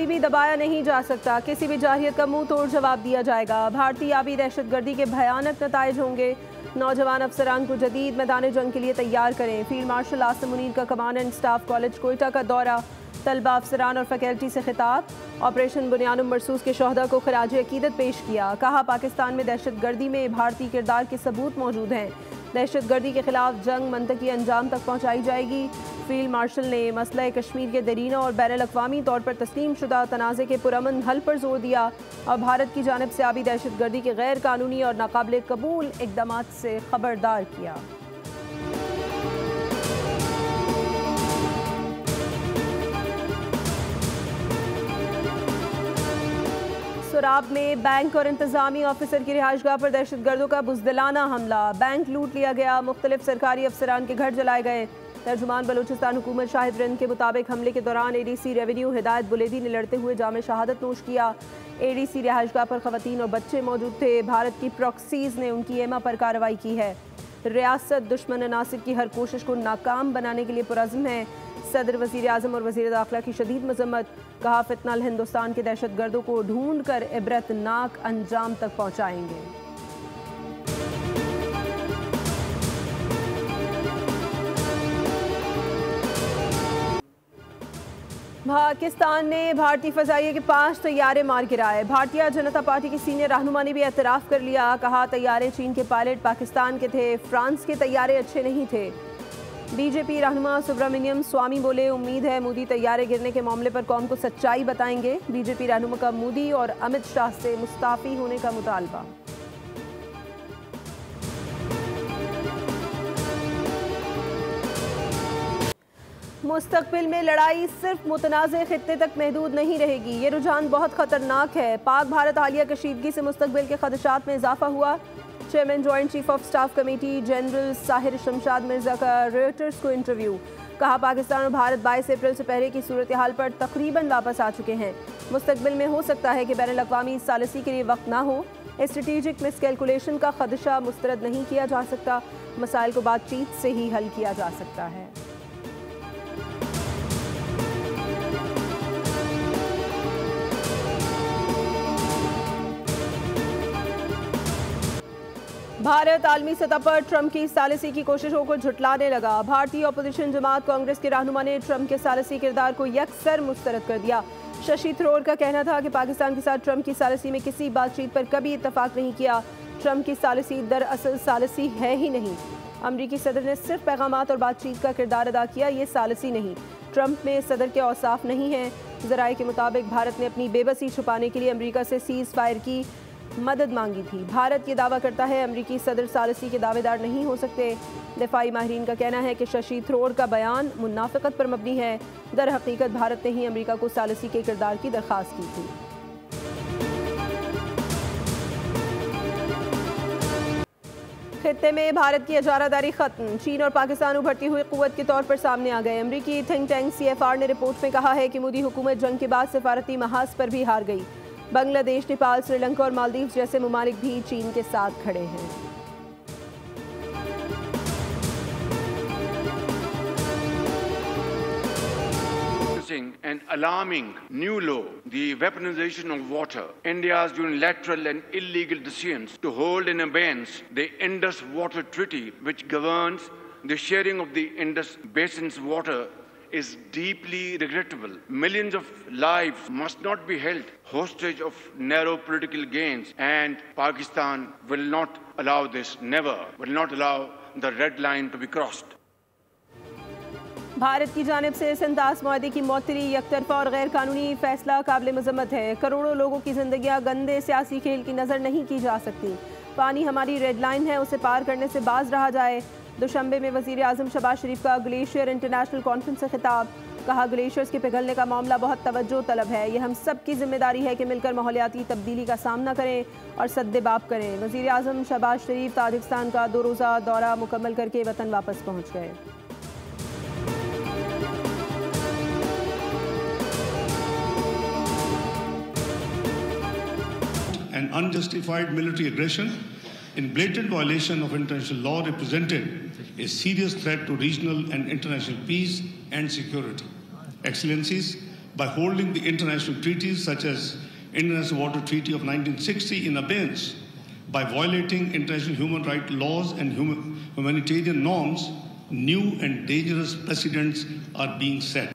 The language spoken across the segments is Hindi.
भी दबाया नहीं जा सकता, किसी भी जारहियत का मुंह तोड़ जवाब दिया जाएगा। भारतीय आबी दहशतगर्दी के भयानक नताइज होंगे। नौजवान अफसरान को जदीद मैदान जंग के लिए तैयार करें। फील्ड मार्शल आसिम मुनीर का command and staff college Quetta का दौरा, तलबा अफसरान और फैकल्टी से खिताब। ऑपरेशन बुनियानुम मरसूस के शोहदा को खराज अकीदत पेश किया। कहा, पाकिस्तान में दहशतगर्दी में भारतीय किरदार के सबूत मौजूद हैं। दहशतगर्दी के खिलाफ जंग मंतकी अंजाम तक पहुँचाई जाएगी। फील्ड मार्शल ने मसला कश्मीर के दरीना और बैनुल-अक़वामी तौर पर तस्लीम शुदा तनाज़े के पुरअमन हल पर जोर दिया और भारत की जानिब से आबी दहशतगर्दी के गैर कानूनी और नाकाबिल कबूल इक़दामात से खबरदार किया। सुराब में बैंक और इंतजामी ऑफिसर की रिहाइशगाह पर दहशतगर्दों का बुज़दिलाना हमला। बैंक लूट लिया गया, मुख्तलिफ सरकारी अफसरान के घर जलाए गए। तर्जुमान बलूचिस्तान हुकूमत शाहिद रिंद के मुताबिक हमले के दौरान ADC रेवेन्यू हिदायत बुलेदी ने लड़ते हुए जाम शहादत नोश किया। ADC रिहाइशगाह पर खवातीन और बच्चे मौजूद थे। भारत की प्रॉक्सीज ने उनकी एमा पर कार्रवाई की है। रियासत दुश्मन अनासिर की हर कोशिश को नाकाम बनाने के लिए पुरज़्म है। सदर, वज़ीर आज़म और वज़ीर दाखिला की शदीद मज़म्मत। कहा, फितनल हिंदुस्तान के दहशतगर्दों को ढूंढ कर इबरतनाक अंजाम तक पहुँचाएंगे। पाकिस्तान ने भारतीय फ़ज़ाइये के 5 तैयारे मार गिराए। भारतीय जनता पार्टी की सीनियर रहनुमा ने भी एतराफ़ कर लिया। कहा, तैयारे चीन के पायलट पाकिस्तान के थे, फ्रांस के तैयारे अच्छे नहीं थे। बीजेपी रहनुमा सुब्रमण्यम स्वामी बोले, उम्मीद है मोदी तैयारे गिरने के मामले पर कौम को सच्चाई बताएंगे। बीजेपी रहनुमा का मोदी और अमित शाह से मुस्ताफ़ी होने का मुतालबा। मुस्तकबिल में लड़ाई सिर्फ मुतनाज़े खित्ते तक महदूद नहीं रहेगी। ये रुझान बहुत ख़तरनाक है। पाक भारत हालिया कशीदगी से मुस्तकबिल के खदशात में इजाफा हुआ। Chairman joint chief of staff committee general Sahir Shamshad Mirza का रॉयटर्स को इंटरव्यू। कहा, पाकिस्तान और भारत 22 अप्रैल से पहले की सूरत हाल पर तकरीबन वापस आ चुके हैं। मुस्तकबिल में हो सकता है कि बैनुल-अक़वामी सालिसी के लिए वक्त ना हो। स्ट्रेटेजिक मिसकैलकुलेशन का खदशा मुस्तरद नहीं किया जा सकता। मसाइल को बातचीत से ही हल किया जा सकता है। भारत आलमी सतह पर ट्रंप की सालिसी की कोशिशों को झुटलाने लगा। भारतीय अपोजिशन जमात कांग्रेस के रहनुमा ने ट्रंप के सालिसी किरदार को यकसर मुस्तरद कर दिया। शशि थरूर का कहना था कि पाकिस्तान के साथ ट्रंप की सालिसी में किसी बातचीत पर कभी इत्तफाक नहीं किया। ट्रंप की सालिसी दरअसल सालिसी है ही नहीं। अमरीकी सदर ने सिर्फ पैगामात और बातचीत का किरदार अदा किया, ये सालिसी नहीं। ट्रंप में सदर के औसाफ नहीं हैं। ज़राए के मुताबिक भारत ने अपनी बेबसी छुपाने के लिए अमरीका से सीज़ फायर की मदद मांगी थी। भारत ये दावा करता है अमरीकी सदर सालिसी के दावेदार नहीं हो सकते। दिफाई माहिरीन का कहना है कि शशि थरूर का बयान मुनाफिकत पर मबनी है। दर हकीकत भारत ने ही अमरीका को सालिसी के किरदार की दरख्वास्त की थी। खित्ते में भारत की इजारादारी खत्म। चीन और पाकिस्तान उभरती हुई कुव्वत के तौर पर सामने आ गए। अमरीकी थिंक टैंक CFR ने रिपोर्ट में कहा है कि मोदी हुकूमत जंग के बाद सिफारती महाज पर भी हार गई। बांग्लादेश, नेपाल, श्रीलंका और मालदीव जैसे ममालिक भी चीन के साथ खड़े हैं। An alarming new law, the weaponization of water, India's unilateral and illegal decisions to hold in abeyance the Indus Water Treaty, which governs the sharing of the Indus Basin's water, is deeply regrettable. Millions of lives must not be held hostage of narrow political gains, and Pakistan will not allow this, never will not allow the red line to be crossed. Bharat की जानिब से सिंतास मुआहदे की मौतरी यकतरफा और गैर कानूनी फैसला काबिल मजम्मत है। करोड़ों लोगों की जिंदगियां गंदे सियासी खेल की नज़र नहीं की जा सकती। पानी हमारी रेड लाइन है, उसे पार करने से बाज रहा जाए। दुशंबे में वज़ीर आज़म शहबाज शरीफ का ग्लेशियर इंटरनेशनल कॉन्फ्रेंस से खिताब। कहा, ग्लेशियर्स के पिघलने का मामला बहुत तवज्जो तलब है। यह हम सब की जिम्मेदारी है कि मिलकर माहौलियाती तब्दीली का सामना करें और सद्देबाब करें। वज़ीर आज़म शहबाज शरीफ ताजिकिस्तान का 2 रोज़ा दौरा मुकम्मल करके वतन वापस पहुँच गए। And unjustified military aggression in blatant violation of international law represented a serious threat to regional and international peace and security. Excellencies, by holding the international treaties such as International Water Treaty of 1960 in abeyance, by violating international human rights laws and humanitarian norms, new and dangerous precedents are being set.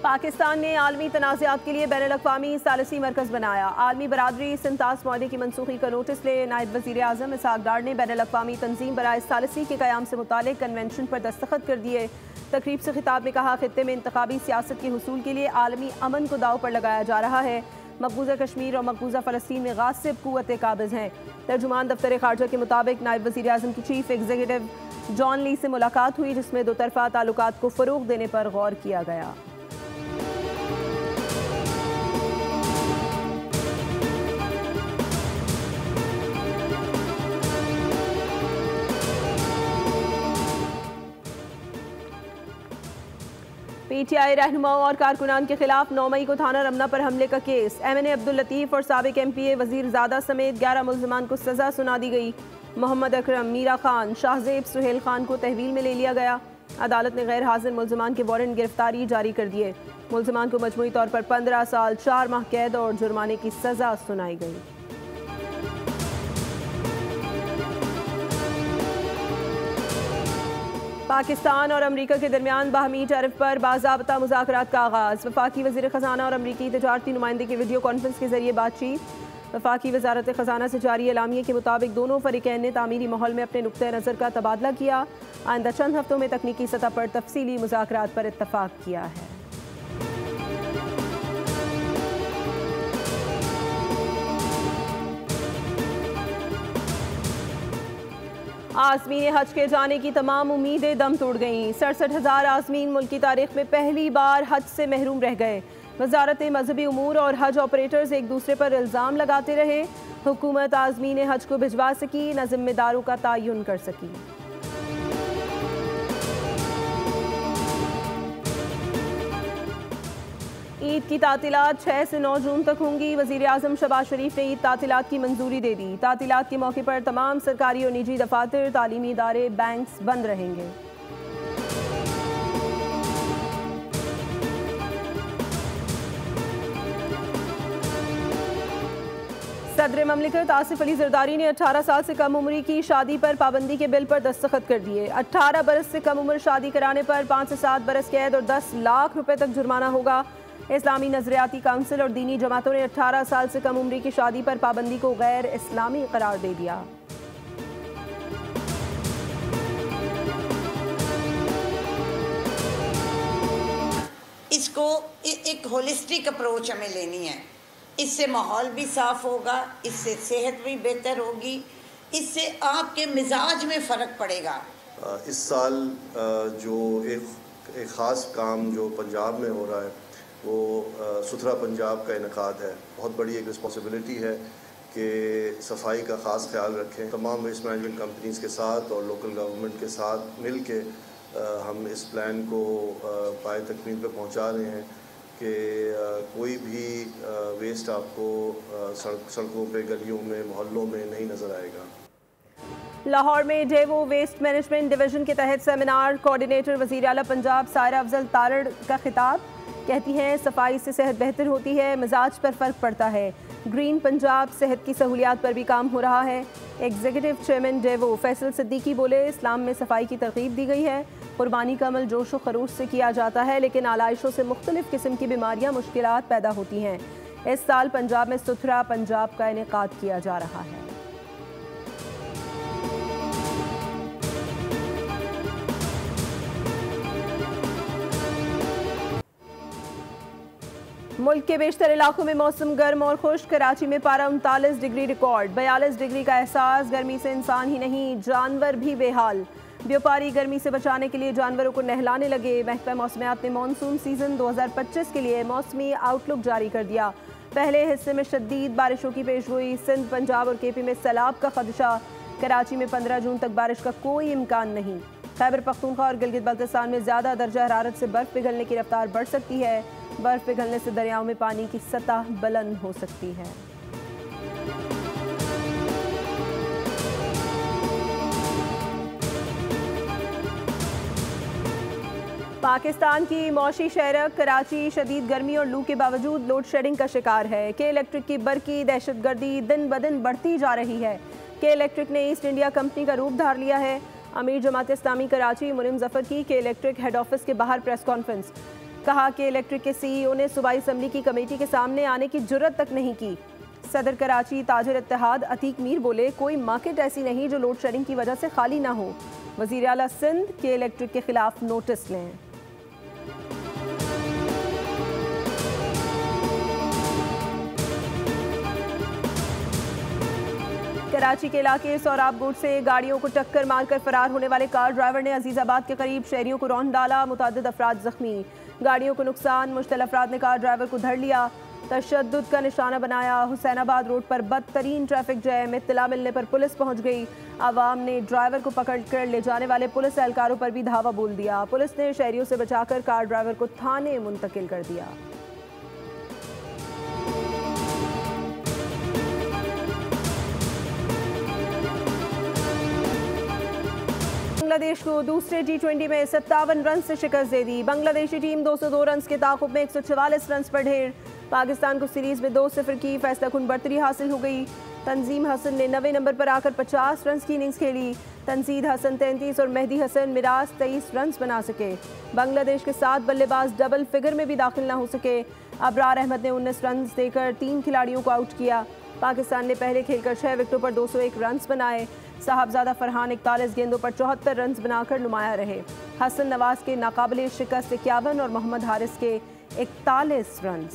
Pakistan ने आलमी तनाज़ात के लिए बैनुल-अक़वामी सालिसी मरकज़ बनाया। आलमी बरादरी सिंतास माहदे की मनसूखी का नोटिस ले नायब वज़ीर आज़म इसहाक़ डार ने बैनुल-अक़वामी तंजीम बराए सालिसी के क़याम से मुतालिक कन्वेंशन पर दस्तखत कर दिए। तकरीब से खिताब में कहा, खित्ते में इंतखाबी सियासत के हुसूल के लिए आलमी अमन को दाव पर लगाया जा रहा है। मकबूजा कश्मीर और मकबूजा फ़लस्तीन में गासिब क़ुव्वतें काबिज़ हैं। तर्जुमान दफ्तर ख़ारजा के मुताबिक नायब वज़ीर आज़म की चीफ एग्जीक्यूटिव जॉन ली से मुलाकात हुई, जिसमें दो तरफ़ा ताल्लुकात को फ़रोग़ देने पर गौर किया गया। PTI रहनुमाओं और कारकुनान के खिलाफ 9 मई को थाना रमना पर हमले का केस। MNA अब्दुल लतीफ़ और साबिक MPA वज़ीर ज़ादा समेत 11 मुल्ज़िमान को सज़ा सुना दी गई। मोहम्मद अकरम, मीरा खान, शाहजेब, सुहेल खान को तहवील में ले लिया गया। अदालत ने गैर हाजिर मुल्ज़िमान के वारंट गिरफ्तारी जारी कर दिए। मुल्ज़िमान को मजमूई तौर पर 15 साल 4 माह कैद और जुर्माने की सज़ा सुनाई गई। पाकिस्तान और अमरीका के दरमियान बाहमी टैरिफ पर बाज़ाब्ता मुज़ाकरात का आगाज़। वफाकी वज़ीर ख़ज़ाना और अमरीकी तजारती नुमाइंदे की वीडियो कॉन्फ्रेंस के ज़रिए बातचीत। वफाकी वज़ारत ख़ज़ाना से जारी एलामिये के मुताबिक दोनों फ़रीक़ैन ने तामीरी माहौल में अपने नुक्ते नज़र का तबादला किया। आइंदा चंद हफ्तों में तकनीकी सतह पर तफसीली मुज़ाकरात पर इत्तफ़ाक़ किया है। आज़मीन हज के जाने की तमाम उम्मीदें दम तोड़ गईं। 67,000 आज़मीन मुल्क की तारीख में पहली बार हज से महरूम रह गए। वज़ारत मज़हबी उमूर और हज ऑपरेटर्स एक दूसरे पर इल्ज़ाम लगाते रहे। हुकूमत आज़मीन हज को भिजवा सकी, न ज़िम्मेदारों का तयन कर सकी। ईद की तातीलात 6 से 9 जून तक होंगी। वज़ीर आज़म शहबाज शरीफ ने ईद तातीलात की मंजूरी दे दी। तातीलात के मौके पर तमाम सरकारी और निजी दफातर, तालीमी इदारे, बैंक्स बंद रहेंगे। सदर ममलिकत आसिफ अली जरदारी ने 18 साल से कम उम्र की शादी पर पाबंदी के बिल पर दस्तखत कर दिए। 18 बरस से कम उम्र शादी कराने पर 5 से 7 बरस कैद और 10 लाख रुपए तक जुर्माना होगा। इस्लामी नजरियाती काउंसिल और दीनी जमातों ने 18 साल से कम उम्र की शादी पर पाबंदी को गैर इस्लामी करार दे दिया। इसको एक होलिस्टिक अप्रोच हमें लेनी है। इससे माहौल भी साफ होगा, इससे सेहत भी बेहतर होगी, इससे आपके मिजाज में फ़र्क पड़ेगा। इस साल जो एक ख़ास काम जो पंजाब में हो रहा है वो सुथरा पंजाब का इनकाद है। बहुत बड़ी एक रिस्पॉन्सिबिलिटी है कि सफाई का ख़ास ख्याल रखें। तमाम वेस्ट मैनेजमेंट कंपनीज़ के साथ और लोकल गवर्नमेंट के साथ मिल के हम इस प्लान को पाए तकमील पे पहुंचा रहे हैं कि कोई भी वेस्ट आपको सड़कों पे, गलियों में, मोहल्लों में नहीं नज़र आएगा। लाहौर में डेवो वेस्ट मैनेजमेंट डिवीज़न के तहत सेमिनार। कोऑर्डिनेटर वज़ीर आला पंजाब सायरा अफजल तारड़ का खिताब। कहती हैं सफाई से सेहत बेहतर होती है, मिजाज पर फ़र्क पड़ता है। ग्रीन पंजाब सेहत की सहूलियात पर भी काम हो रहा है। Executive chairman Daewoo Faisal Siddiqui बोले, इस्लाम में सफाई की तरगीब दी गई है। कुर्बानी का अमल जोश व खरूश से किया जाता है, लेकिन आलाइशों से मुख्तलिफ किस्म की बीमारियाँ, मुश्किलात पैदा होती हैं। इस साल पंजाब में सुथरा पंजाब का इनेकाद किया जा रहा है। मुल्क के बेशतर इलाकों में मौसम गर्म और खुश्क। कराची में पारा 39 डिग्री रिकॉर्ड। 42 डिग्री का एहसास। गर्मी से इंसान ही नहीं, जानवर भी बेहाल। व्यापारी गर्मी से बचाने के लिए जानवरों को नहलाने लगे। महकमा मौसमियात ने मानसून सीजन 2025 के लिए मौसमी आउटलुक जारी कर दिया। पहले हिस्से में शदीद बारिशों की पेशगोई। सिंध, पंजाब और केपी में सैलाब का खदशा। कराची में 15 जून तक बारिश का कोई इम्कान नहीं। खैबर पख्तूनख्वा और गिलगित बल्तिस्तान में ज़्यादा दर्जा हरारत से बर्फ़ पिघलने की रफ्तार बढ़ सकती है। बर्फ़ पिघलने से दरियाओं में पानी की सतह बुलंद हो सकती है। पाकिस्तान की मौशी शहर कराची शदीद गर्मी और लू के बावजूद लोड शेडिंग का शिकार है। के इलेक्ट्रिक की बरकी दहशतगर्दी दिन ब दिन बढ़ती जा रही है। के इलेक्ट्रिक ने ईस्ट इंडिया कंपनी का रूप धार लिया है। अमीर जमात इस्लामी कराची मुनिम जफर की के इलेक्ट्रिक हेड ऑफिस के बाहर प्रेस कॉन्फ्रेंस। कहा कि इलेक्ट्रिक के CEO ने सूबाई असम्बली की कमेटी के सामने आने की जुर्रत तक नहीं की। सदर कराची ताजिर इत्तेहाद अतीक मीर बोले, कोई मार्केट ऐसी नहीं जो लोड शेडिंग की वजह से खाली ना हो। वज़ीर आला सिंध के इलेक्ट्रिक के खिलाफ नोटिस लें। कराची के इलाके सोराबगोट से गाड़ियों को टक्कर मारकर फरार होने वाले कार ड्राइवर ने अजीजाबाद के करीब शहरियों को रौंद डाला। मुतादिद अफराद जख्मी, गाड़ियों को नुकसान। मुश्तल अफराद ने कार ड्राइवर को धर लिया, तशद्दुद का निशाना बनाया। हुसैनाबाद रोड पर बदतरीन ट्रैफिक जैम। इत्तला मिलने पर पुलिस पहुंच गई। आवाम ने ड्राइवर को पकड़कर ले जाने वाले पुलिस एहलकारों पर भी धावा बोल दिया। पुलिस ने शहरियों से बचाकर कार ड्राइवर को थाने मुंतकिल कर दिया। बांग्लादेश को दूसरे T20 में 57 रन से शिकस्त दे दी। बांग्लादेशी टीम 202 रन के ताक़ुब में 144 रन पर ढेर। पाकिस्तान को सीरीज में 2-0 की फैसलाकुन बढ़तरी हासिल हो गई। तंजीम हसन ने 90 नंबर पर आकर 50 रन की इनिंग्स खेली। तंजीद हसन 33 और मेहदी हसन मिराज 23 रन बना सके। बांग्लादेश के 7 बल्लेबाज डबल फिगर में भी दाखिल ना हो सके। अबरार अहमद ने 19 रन देकर 3 खिलाड़ियों को आउट किया। पाकिस्तान ने पहले खेलकर 6 विकेटों पर 201 रन बनाए। साहबजादा फरहान 41 गेंदों पर 74 रन बनाकर नुमाया रहे। हसन नवाज के नाकाबिले शिकस्त 51 और मोहम्मद हारिस के 41 run.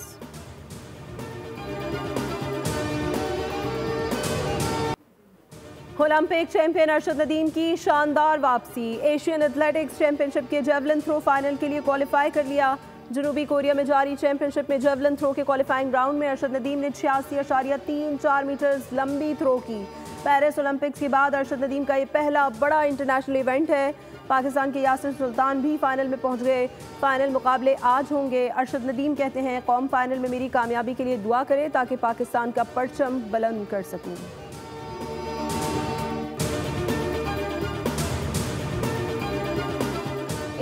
Olympic champion Arshad Nadeem की शानदार वापसी। एशियन एथलेटिक्स चैंपियनशिप के जेवलिन थ्रो फाइनल के लिए क्वालिफाई कर लिया। जनूबी कोरिया में जारी चैंपियनशिप में जेवलिन थ्रो के क्वालिफाइंग राउंड में अरशद नदीम ने 86.34 मीटर लंबी थ्रो की। पेरिस ओलंपिक्स के बाद अरशद नदीम का ये पहला बड़ा इंटरनेशनल इवेंट है। पाकिस्तान के यासिर सुल्तान भी फाइनल में पहुंच गए। फाइनल मुकाबले आज होंगे। अरशद नदीम कहते हैं, कौम फाइनल में मेरी कामयाबी के लिए दुआ करे ताकि पाकिस्तान का परचम बुलंद कर सकूं।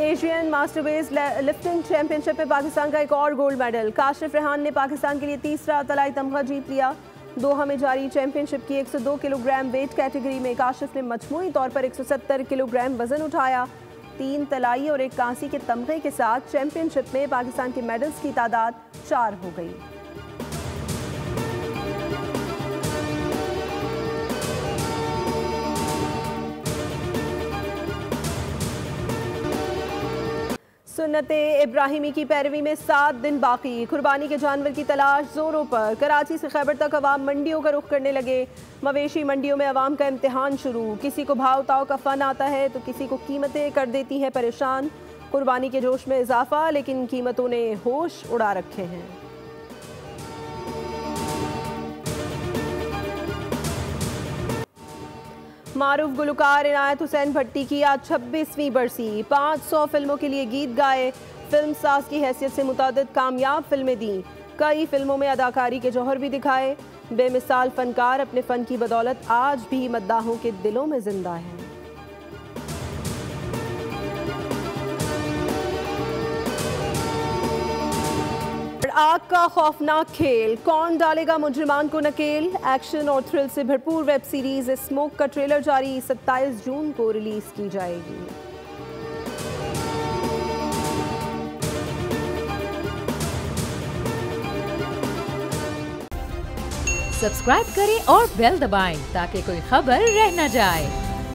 एशियन मास्टरवेज लिफ्टिंग चैंपियनशिप में पाकिस्तान का एक और गोल्ड मेडल। काशिफ रेहान ने पाकिस्तान के लिए तीसरा तलाई तमगा जीत लिया। दोहा में जारी चैंपियनशिप की 102 किलोग्राम वेट कैटेगरी में काशिफ ने मजमूई तौर पर 170 किलोग्राम वजन उठाया। 3 तलाई और 1 कांसी के तमगे के साथ चैंपियनशिप में पाकिस्तान के मेडल्स की तादाद 4 हो गई। सुन्नते इब्राहिमी की पैरवी में 7 दिन बाकी। कुर्बानी के जानवर की तलाश जोरों पर। कराची से खैबर तक अवाम मंडियों का रुख करने लगे। मवेशी मंडियों में अवाम का इम्तिहान शुरू। किसी को भाव ताव का फन आता है तो किसी को कीमतें कर देती हैं परेशान। कुर्बानी के जोश में इजाफा, लेकिन कीमतों ने होश उड़ा रखे हैं। मारूफ गुलकार इनायत हुसैन भट्टी की आज 26वीं बरसी। 500 फिल्मों के लिए गीत गाए। फिल्म साज की हैसियत से मुतादिद कामयाब फिल्में दी। कई फिल्मों में अदाकारी के जौहर भी दिखाए। बेमिसाल फनकार अपने फ़न की बदौलत आज भी मद्दाहों के दिलों में जिंदा है। आग का खौफनाक खेल, कौन डालेगा मुजरिमान को नकेल। एक्शन और थ्रिल से भरपूर वेब सीरीज स्मोक का ट्रेलर जारी। 27 जून को रिलीज की जाएगी। सब्सक्राइब करें और बेल दबाएं ताकि कोई खबर रह न जाए।